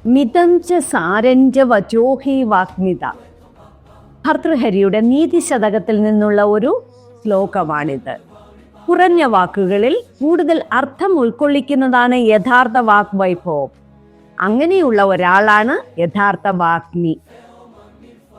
മിതം ച സാരഞ്ച വചോഹി വാഗ്മിത. ഭർതൃഹരിയുടെ നീതിശതകത്തിൽ നിന്നുള്ള ഒരു ശ്ലോകമാണിത്. കുറഞ്ഞ വാക്കുകളിൽ കൂടുതൽ അർത്ഥം ഉൾക്കൊള്ളിക്കുന്നതാണ് യഥാർത്ഥ വാഗ്വൈഭവം. അങ്ങനെയുള്ള ഒരാളാണ് യഥാർത്ഥ വാഗ്മി.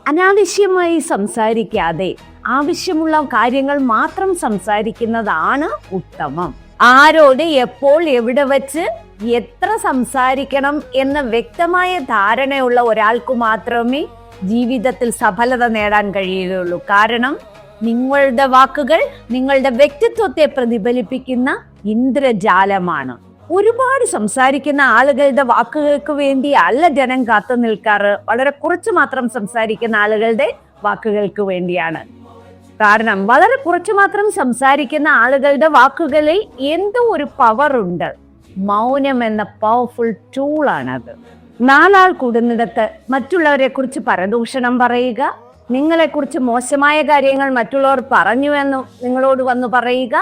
അനാവശ്യമായി സംസാരിക്കാതെ ആവശ്യമുള്ള കാര്യങ്ങൾ മാത്രം സംസാരിക്കുന്നതാണ് ഉത്തമം. ആരോട് എപ്പോൾ എവിടെ വച്ച് എത്ര സംസാരിക്കണം എന്ന വ്യക്തമായ ധാരണയുള്ള ഒരാൾക്ക് മാത്രമേ ജീവിതത്തിൽ സഫലത നേടാൻ കഴിയുകയുള്ളൂ. കാരണം നിങ്ങളുടെ വാക്കുകൾ നിങ്ങളുടെ വ്യക്തിത്വത്തെ പ്രതിഫലിപ്പിക്കുന്ന ഇന്ദ്രജാലമാണ്. ഒരുപാട് സംസാരിക്കുന്ന ആളുകളുടെ വാക്കുകൾക്ക് വേണ്ടി അല്ല ജനം കാത്തു നിൽക്കാറ്. വളരെ കുറച്ച് മാത്രം സംസാരിക്കുന്ന ആളുകളുടെ വാക്കുകൾക്ക് വേണ്ടിയാണ്. കാരണം വളരെ കുറച്ച് മാത്രം സംസാരിക്കുന്ന ആളുകളുടെ വാക്കുകളിൽ എന്തോ ഒരു പവർ ഉണ്ട്. മൗനം എന്ന പവർഫുൾ ടൂളാണത്. നാലാൾ കൂടുന്നിടത്ത് മറ്റുള്ളവരെ കുറിച്ച് പരദൂഷണം പറയുക, നിങ്ങളെക്കുറിച്ച് മോശമായ കാര്യങ്ങൾ മറ്റുള്ളവർ പറഞ്ഞുവെന്ന് നിങ്ങളോട് വന്ന് പറയുക,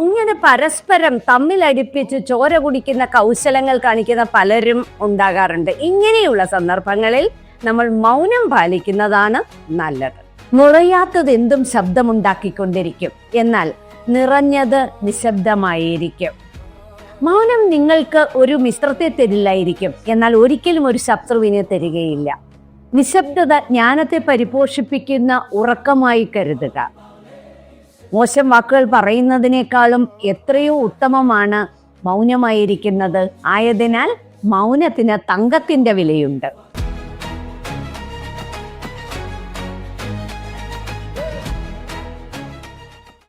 ഇങ്ങനെ പരസ്പരം തമ്മിലടിപ്പിച്ച് ചോര കുടിക്കുന്ന കൗശലങ്ങൾ കാണിക്കുന്ന പലരും ഉണ്ടാകാറുണ്ട്. ഇങ്ങനെയുള്ള സന്ദർഭങ്ങളിൽ നമ്മൾ മൗനം പാലിക്കുന്നതാണ് നല്ലത്. മുളയാത്തത് എന്തും ശബ്ദമുണ്ടാക്കിക്കൊണ്ടിരിക്കും, എന്നാൽ നിറഞ്ഞത് നിശബ്ദമായിരിക്കും. മൗനം നിങ്ങൾക്ക് ഒരു മിത്രത്തെ തരില്ലായിരിക്കും, എന്നാൽ ഒരിക്കലും ഒരു ശത്രുവിനെ തരികയില്ല. നിശബ്ദത ജ്ഞാനത്തെ പരിപോഷിപ്പിക്കുന്ന ഉറക്കമായി കരുതുക. മോശം വാക്കുകൾ പറയുന്നതിനേക്കാളും എത്രയോ ഉത്തമമാണ് മൗനമായിരിക്കുന്നത്. ആയതിനാൽ മൗനത്തിന് തങ്കത്തിന്റെ വിലയുണ്ട്.